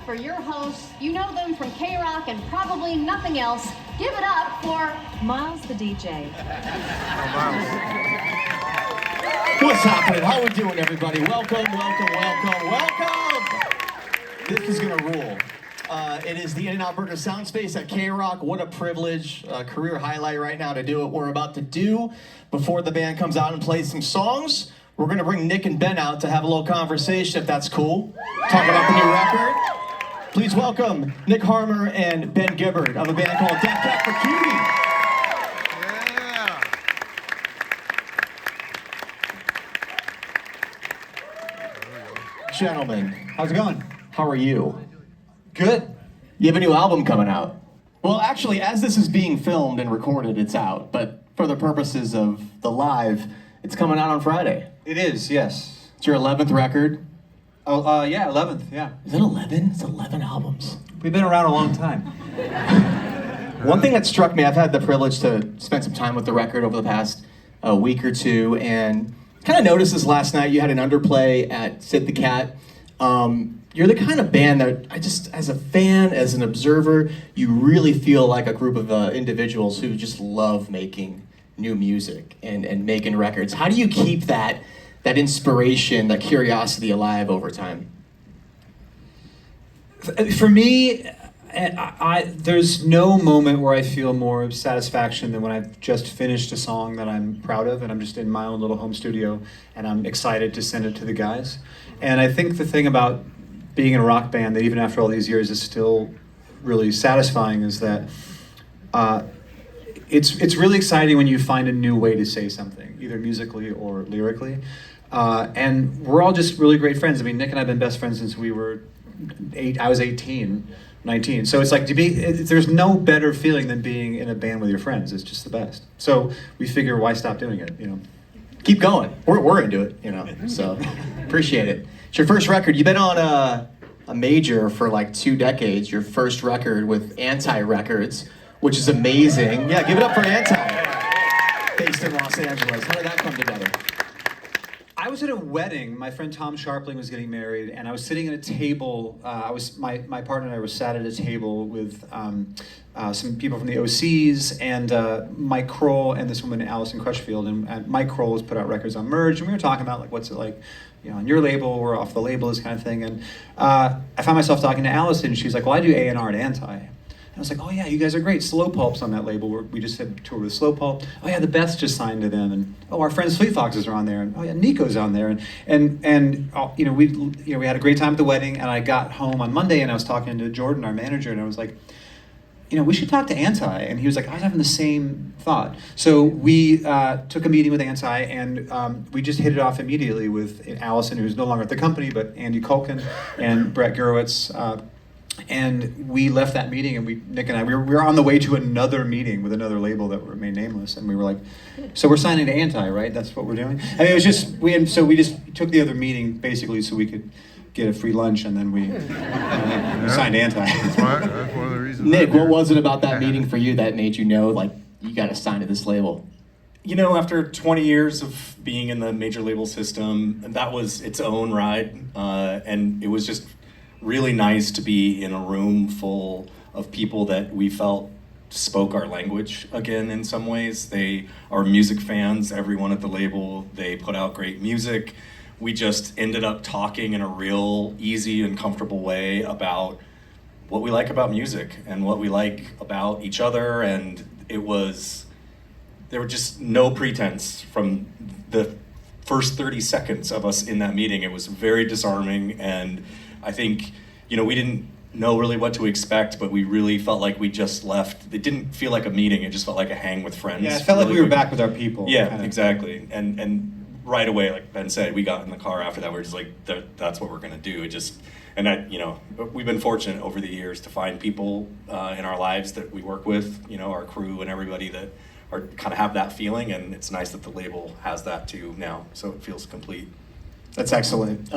for your hosts. You know them from KROQ and probably nothing else. Give it up for Miles the DJ. What's happening? How we doing, everybody? Welcome. This is gonna rule. It is the In-N-Out Burger Sound Space at KROQ. What a privilege, career highlight right now to do what we're about to do. Before the band comes out and plays some songs, we're gonna bring Nick and Ben out to have a little conversation, if that's cool. Talk about the new record. Please welcome Nick Harmer and Ben Gibbard of a band called Death Cat for Cutie. Gentlemen, How's it going? how are you? Good. You have a new album coming out. Well, actually, as this is being filmed and recorded, it's out. But for the purposes of the live, it's coming out on Friday. It is, yes. It's your 11th record. Oh, yeah, 11th, yeah. Is it 11? It's 11 albums. We've been around a long time. One thing that struck me, I've had the privilege to spend some time with the record over the past week or two, and kind of noticed this last night. You had an underplay at Sid the Cat. You're the kind of band that I just, as a fan, as an observer, you really feel like a group of individuals who just love making new music and making records. How do you keep that inspiration, that curiosity alive over time? For me, there's no moment where I feel more satisfaction than when I've just finished a song that I'm proud of and I'm just in my own little home studio and I'm excited to send it to the guys. And I think the thing about being in a rock band that even after all these years is still really satisfying is that it's really exciting when you find a new way to say something, either musically or lyrically. And we're all just really great friends. I mean, Nick and I have been best friends since we were I was 18, 19. So it's like there's no better feeling than being in a band with your friends. It's just the best. So we figure, why stop doing it, you know? Keep going. We're into it, you know, so appreciate it. It's your first record. You've been on a major for like 2 decades. Your first record with Anti Records, which is amazing. Yeah, give it up for Anti, based in Los Angeles. How did that come together? I was at a wedding. My friend Tom Sharpling was getting married, and I was sitting at a table. My partner and I were sat at a table with some people from the OCs and Mike Kroll and this woman Allison Crutchfield. And Mike Kroll has put out records on Merge, and we were talking about like what's it like, you know, on your label or off the label, this kind of thing. And I found myself talking to Allison, and she's like, "Well, I do A&R at Anti." I was like, "Oh yeah, you guys are great. Slow Pulp's on that label. We just had a tour with Slow Pulp. Oh yeah, the Beths just signed to them, and oh, our friends Fleet Foxes are on there, and oh yeah, Nico's on there, and you know we had a great time at the wedding. And I got home on Monday, and I was talking to Jordan, our manager, and I was like, you know, we should talk to Anti. And he was like, I was having the same thought. So we took a meeting with Anti, and we just hit it off immediately with Allison, who's no longer at the company, but Andy Culkin and Brett Gurewitz. And we left that meeting, and Nick and I, we were on the way to another meeting with another label that remained nameless, and we were like, so we're signing to Anti, right? That's what we're doing? I mean, it was just, we just took the other meeting basically so we could get a free lunch, and then we signed to Anti. That's one of the reasons. Nick, what was it about that meeting for you that made you know, like, you got to sign to this label? You know, after 20 years of being in the major label system, that was its own ride, and it was just really nice to be in a room full of people that we felt spoke our language again in some ways. They are music fans, everyone at the label. They put out great music. We just ended up talking in a real easy and comfortable way about what we like about music and what we like about each other. And there were just no pretense from the first 30 seconds of us in that meeting. It was very disarming, and I think, you know, we didn't know really what to expect, but we really felt like we just left. It didn't feel like a meeting, it just felt like a hang with friends. Yeah, it felt like we were back with our people. Yeah, kind of. exactly. And right away, like Ben said, we got in the car after that, we're just like, that's what we're gonna do. It just, and I, you know, we've been fortunate over the years to find people in our lives that we work with, you know, our crew and everybody that are kind of have that feeling, and it's nice that the label has that too now, so it feels complete. That's excellent.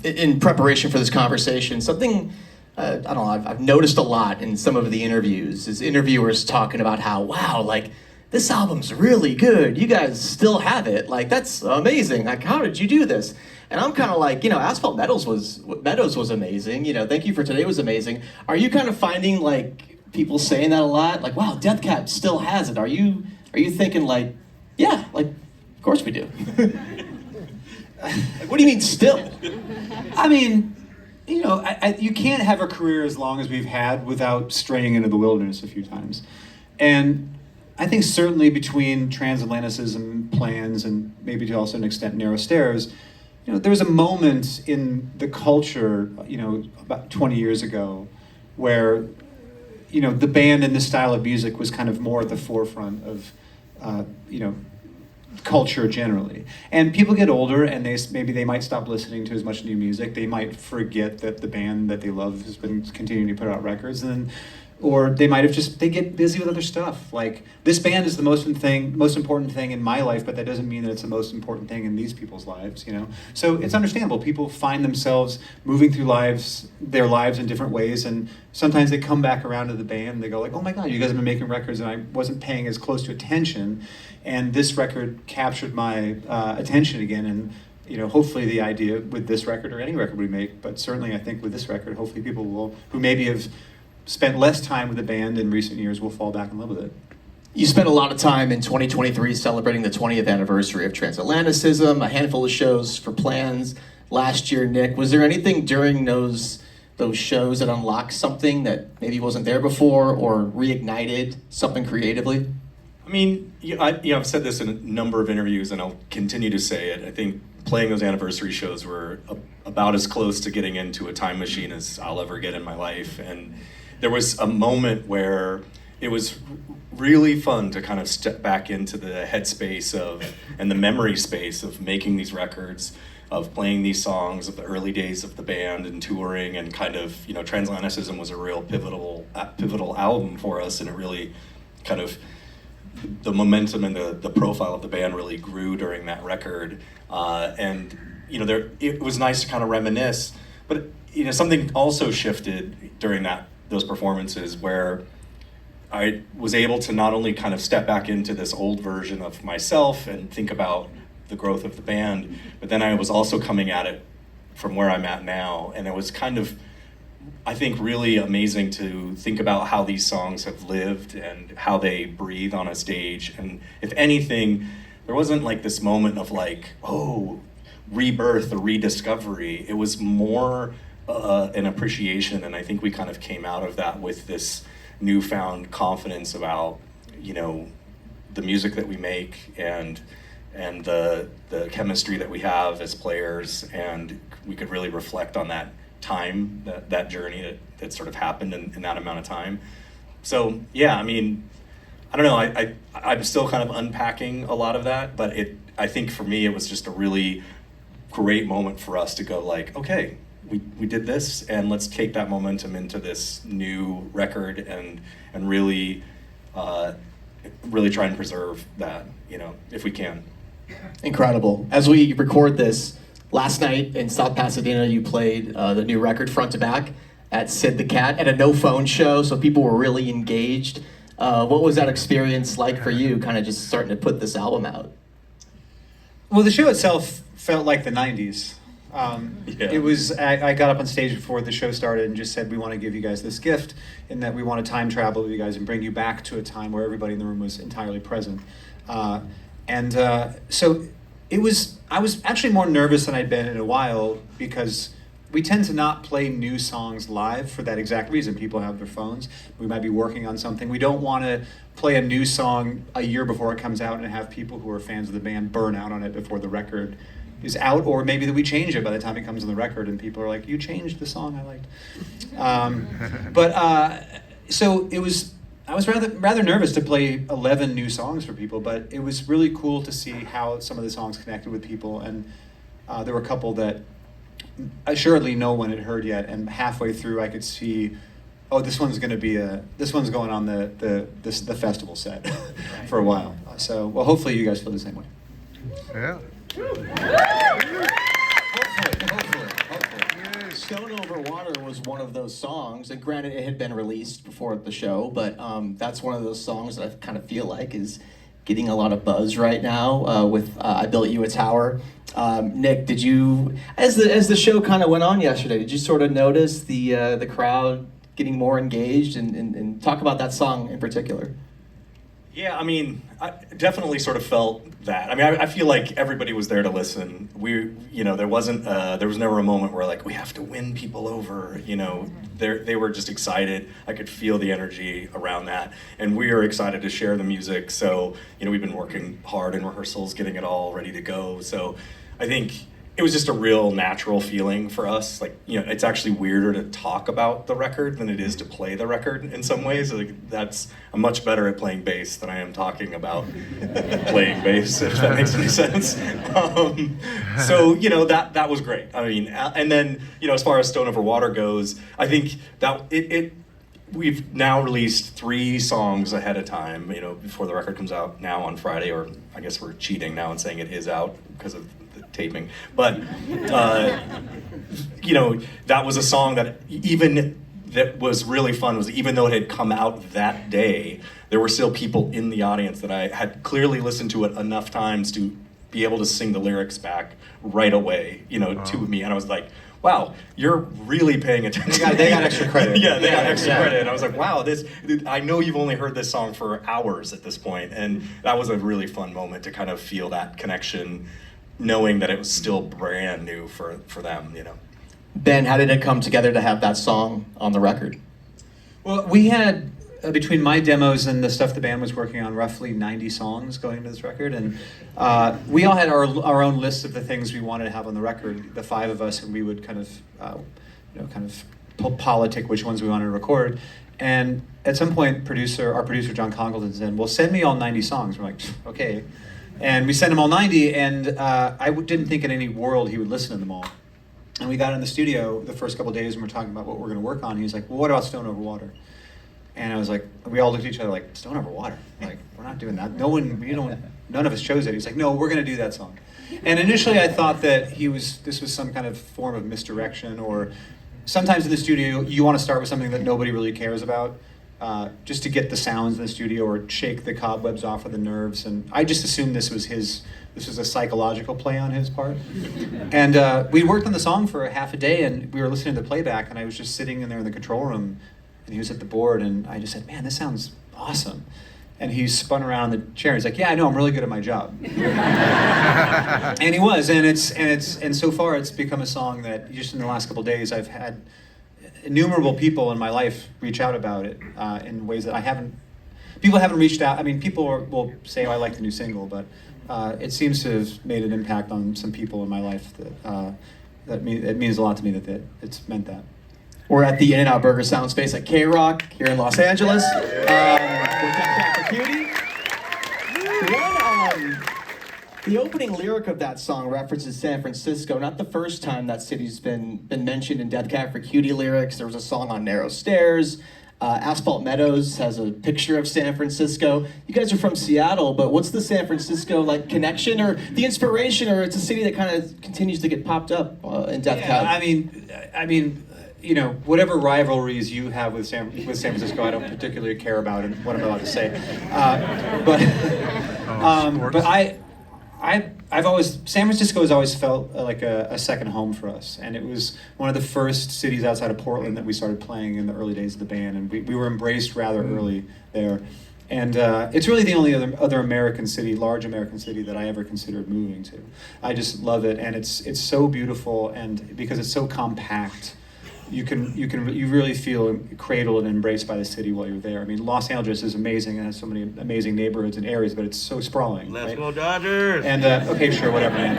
In preparation for this conversation, something, I don't know, I've noticed a lot in some of the interviews is interviewers talking about how, wow, like, this album's really good. You guys still have it. Like, that's amazing. Like, how did you do this? And I'm kind of like, Asphalt Meadows was amazing. Thank You for Today was amazing. Are you kind of finding like people saying that a lot? Like, wow, Death Cab still has it. Are you thinking like, yeah, like, of course we do. Like, what do you mean still? I mean, you can't have a career as long as we've had without straying into the wilderness a few times. And I think certainly between transatlanticism plans and maybe to also an extent Narrow Stairs, there was a moment in the culture, about 20 years ago where, the band and this style of music was kind of more at the forefront of, culture generally. And people get older and maybe they might stop listening to as much new music. They might forget that the band that they love has been continuing to put out records, or they might have they get busy with other stuff. Like, this band is the most important thing in my life, but that doesn't mean that it's the most important thing in these people's lives, So it's understandable. People find themselves moving through their lives in different ways, and sometimes they come back around to the band and they go like, oh my God, you guys have been making records and I wasn't paying as close to attention, and this record captured my attention again. And hopefully the idea with this record, or any record we make, but certainly I think with this record, hopefully people who maybe have spent less time with the band in recent years will fall back in love with it. You spent a lot of time in 2023 celebrating the 20th anniversary of Transatlanticism, a handful of shows for Plans last year. Nick, was there anything during those shows that unlocked something that maybe wasn't there before, or reignited something creatively? I mean, I've said this in a number of interviews, and I'll continue to say it. I think playing those anniversary shows were about as close to getting into a time machine as I'll ever get in my life. And there was a moment where it was really fun to kind of step back into the headspace and the memory space of making these records, of playing these songs, of the early days of the band and touring, and kind of, Transatlanticism was a real pivotal album for us, and it really kind of, the momentum and the profile of the band really grew during that record. And it was nice to kind of reminisce, but something also shifted during those performances where I was able to not only kind of step back into this old version of myself and think about the growth of the band, but then I was also coming at it from where I'm at now. And it was kind of, I think, really amazing to think about how these songs have lived and how they breathe on a stage. And if anything, there wasn't like this moment of like, oh, rebirth or rediscovery. It was more an appreciation, and I think we kind of came out of that with this newfound confidence about, the music that we make and the chemistry that we have as players, and we could really reflect on that time, that journey that sort of happened in that amount of time. So yeah, I mean, I don't know, I'm still kind of unpacking a lot of that, but I think for me it was just a really great moment for us to go like, okay, we did this, and let's take that momentum into this new record and really try and preserve that, if we can. Incredible. As we record this, last night in South Pasadena, you played the new record front to back at Sid the Cat at a no-phone show, so people were really engaged. What was that experience like for you, kind of just starting to put this album out? Well, the show itself felt like the 90s. Yeah. It was, I got up on stage before the show started and just said, we want to give you guys this gift, in that we want to time travel with you guys and bring you back to a time where everybody in the room was entirely present. So I was actually more nervous than I'd been in a while, because we tend to not play new songs live for that exact reason. People have their phones. We might be working on something. We don't want to play a new song a year before it comes out and have people who are fans of the band burn out on it before the record is out, or maybe that we change it by the time it comes on the record and people are like, you changed the song I liked. So I was rather nervous to play 11 new songs for people, but it was really cool to see how some of the songs connected with people, and there were a couple that assuredly no one had heard yet, and halfway through I could see, oh, this one's going on the festival set for a while. So, well, hopefully you guys feel the same way. Yeah. Hopefully. Stone Over Water was one of those songs, and granted it had been released before the show, but that's one of those songs that I kind of feel like is getting a lot of buzz right now with I Built You a Tower. Nick, did you, as the show kind of went on yesterday, did you sort of notice the crowd getting more engaged, and talk about that song in particular? Yeah, I mean, I definitely sort of felt that. I mean, I feel like everybody was there to listen. There was never a moment where like we have to win people over. They were just excited. I could feel the energy around that, and we are excited to share the music. So, we've been working hard in rehearsals, getting it all ready to go. So, I think it was just a real natural feeling for us. Like, it's actually weirder to talk about the record than it is to play the record in some ways. Like, I'm much better at playing bass than I am talking about playing bass, if that makes any sense. So, that was great. I mean, and then, as far as Stone Over Water goes, I think that we've now released 3 songs ahead of time, before the record comes out now on Friday, or I guess we're cheating now and saying it is out because of the taping. But, that was a song that was really fun, was even though it had come out that day, there were still people in the audience that I had clearly listened to it enough times to be able to sing the lyrics back right away, to me. And I was like, wow, you're really paying attention. They got extra credit. Yeah, they got extra credit. And I was like, wow, I know you've only heard this song for hours at this point. And that was a really fun moment to kind of feel that connection, knowing that it was still brand new for them, Ben, how did it come together to have that song on the record? Well, we had, between my demos and the stuff the band was working on, roughly 90 songs going into this record, and we all had our own list of the things we wanted to have on the record, the 5 of us, and we would kind of politic which ones we wanted to record. And at some point, our producer John Congleton said, "Well, send me all 90 songs." We're like, okay. And we sent him all 90, and I didn't think in any world he would listen to them all. And we got in the studio the first couple of days and we're talking about what we're going to work on. He was like, "Well, what about Stone Over Water?" And I was like, we all looked at each other like, "Stone Over Water? Like, we're not doing that. None of us chose it." He's like, "No, we're going to do that song." And initially I thought that this was some kind of form of misdirection, or sometimes in the studio you want to start with something that nobody really cares about, just to get the sounds in the studio or shake the cobwebs off of the nerves. And I just assumed this was a psychological play on his part. And we worked on the song for half a day, and we were listening to the playback, and I was just sitting in there in the control room, and he was at the board, and I just said, "Man, this sounds awesome." And he spun around in the chair. He's like, "Yeah, I know, I'm really good at my job." And he was, and so far it's become a song that just in the last couple of days I've had innumerable people in my life reach out about it in ways that people haven't reached out. I mean, people will say, "Oh, I like the new single," but it seems to have made an impact on some people in my life that it means a lot to me that it's meant that. We're at the In-N-Out Burger Sound Space at KROQ here in Los Angeles. With Cutie. The opening lyric of that song references San Francisco. Not the first time that city's been mentioned in Death Cab for Cutie lyrics. There was a song on Narrow Stairs. Asphalt Meadows has a picture of San Francisco. You guys are from Seattle, but what's the San Francisco connection, or the inspiration, or it's a city that kind of continues to get popped up in Death Cab? I mean, whatever rivalries you have with San Francisco, I don't particularly care about and what I'm about to say. San Francisco has always felt like a second home for us, and it was one of the first cities outside of Portland that we started playing in the early days of the band, and we were embraced rather early there. And it's really the only other American city, large American city, that I ever considered moving to. I just love it, and it's so beautiful, and because it's so compact, you really feel cradled and embraced by the city while you're there. I mean, Los Angeles is amazing and has so many amazing neighborhoods and areas, but it's so sprawling. Let's go Dodgers! And okay, sure, whatever, man.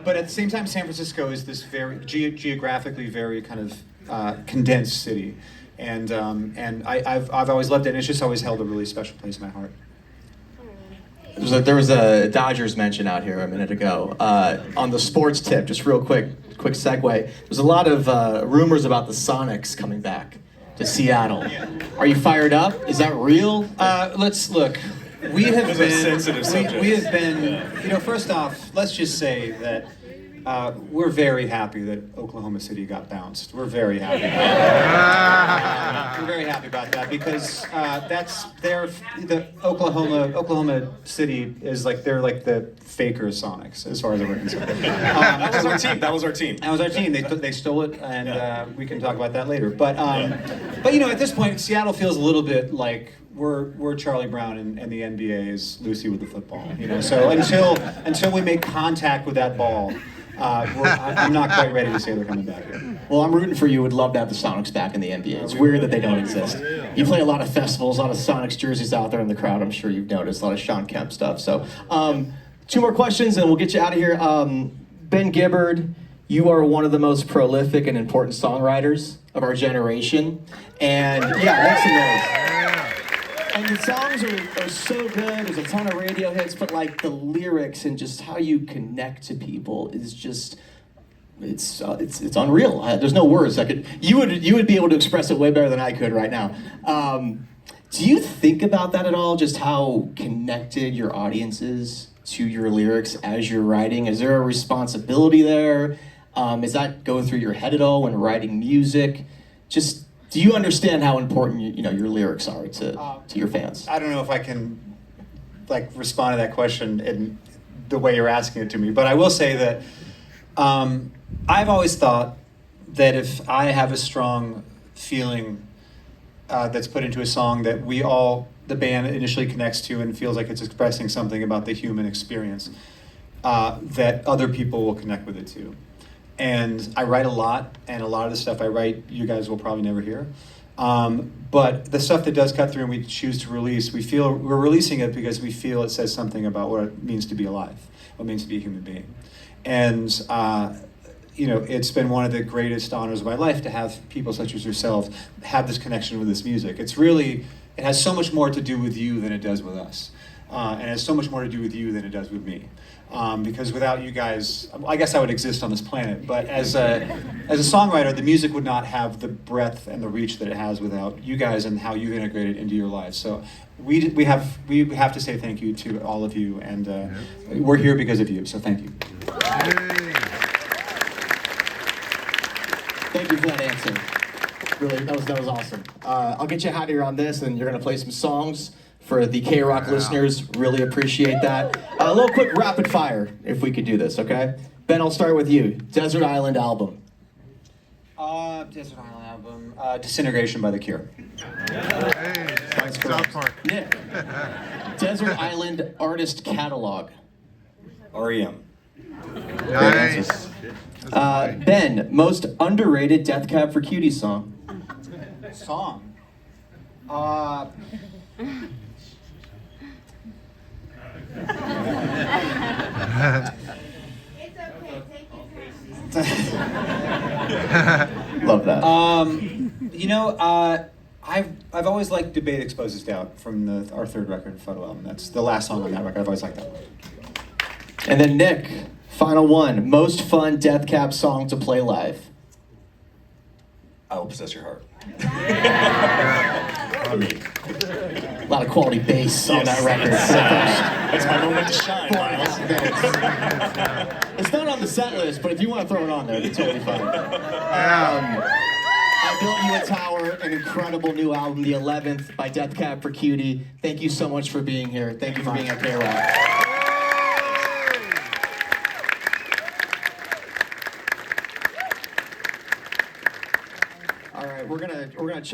But at the same time, San Francisco is this very geographically very kind of condensed city, and I've always loved it, and it's just always held a really special place in my heart. There was a Dodgers mention out here a minute ago. On the sports tip, just real quick segue. There's a lot of rumors about the Sonics coming back to Seattle. Are you fired up? Is that real? Let's look. We have It's been a sensitive subject. we have been. First off, let's just say that we're very happy that Oklahoma City got bounced. We're very happy. We're very happy about that because the Oklahoma City is like they're like the faker Sonics as far as we're concerned. That was our team. That was our team. That was our team. They stole it, and we can talk about that later. But at this point, Seattle feels a little bit like we're Charlie Brown and the NBA is Lucy with the football. So until we make contact with that ball, I'm not quite ready to say they're coming back here. Well, I'm rooting for you. Would love to have the Sonics back in the NBA. It's weird that they don't exist. You play a lot of festivals, a lot of Sonics jerseys out there in the crowd. I'm sure you've noticed a lot of Sean Kemp stuff. So, 2 more questions and we'll get you out of here. Ben Gibbard, you are one of the most prolific and important songwriters of our generation. And yeah, make some noise. And the songs are so good. There's a ton of radio hits, but like the lyrics and just how you connect to people is just it's unreal. There's no words. You would be able to express it way better than I could right now. Do you think about that at all? Just how connected your audience is to your lyrics as you're writing? Is there a responsibility there? Does that go through your head at all when writing music? Just do you understand how important your lyrics are to your fans? I don't know if I can respond to that question in the way you're asking it to me, but I will say that I've always thought that if I have a strong feeling that's put into a song that the band initially connects to and feels like it's expressing something about the human experience, that other people will connect with it too. And I write a lot, and a lot of the stuff I write, you guys will probably never hear. But the stuff that does cut through and we choose to release, we're releasing it because we feel it says something about what it means to be alive, what it means to be a human being. And it's been one of the greatest honors of my life to have people such as yourself have this connection with this music. It has so much more to do with you than it does with us. And it has so much more to do with you than it does with me. Because without you guys, I guess I would exist on this planet, but as a songwriter, the music would not have the breadth and the reach that it has without you guys and how you've integrated into your lives. So we have to say thank you to all of you, and we're here because of you, so thank you. Thank you for that answer. Really, that was awesome. I'll get you out of here on this, and you're going to play some songs for the KROQ listeners. Really appreciate that. A little quick rapid fire, if we could do this, okay? Ben, I'll start with you. Desert Island album. Desert Island album. Disintegration by The Cure. Hey, South Park. Nick. Desert Island artist catalog. REM. Nice. Ben, most underrated Death Cab for Cutie song. Song. It's okay, take your time. Love that. I've always liked Debate Exposes Doubt from our third record, Photo Album. That's the last song on that record. I've always liked that one. And then Nick, final one. Most fun Death Cab song to play live. I Will Possess Your Heart. A lot of quality bass on that record. That's my moment to shine, Miles. It's not on the set list, but if you want to throw it on there, it's totally fine. I Built You a Tower, an incredible new album, the 11th by Death Cab for Cutie. Thank you so much for being here. Thank you for being at KROQ.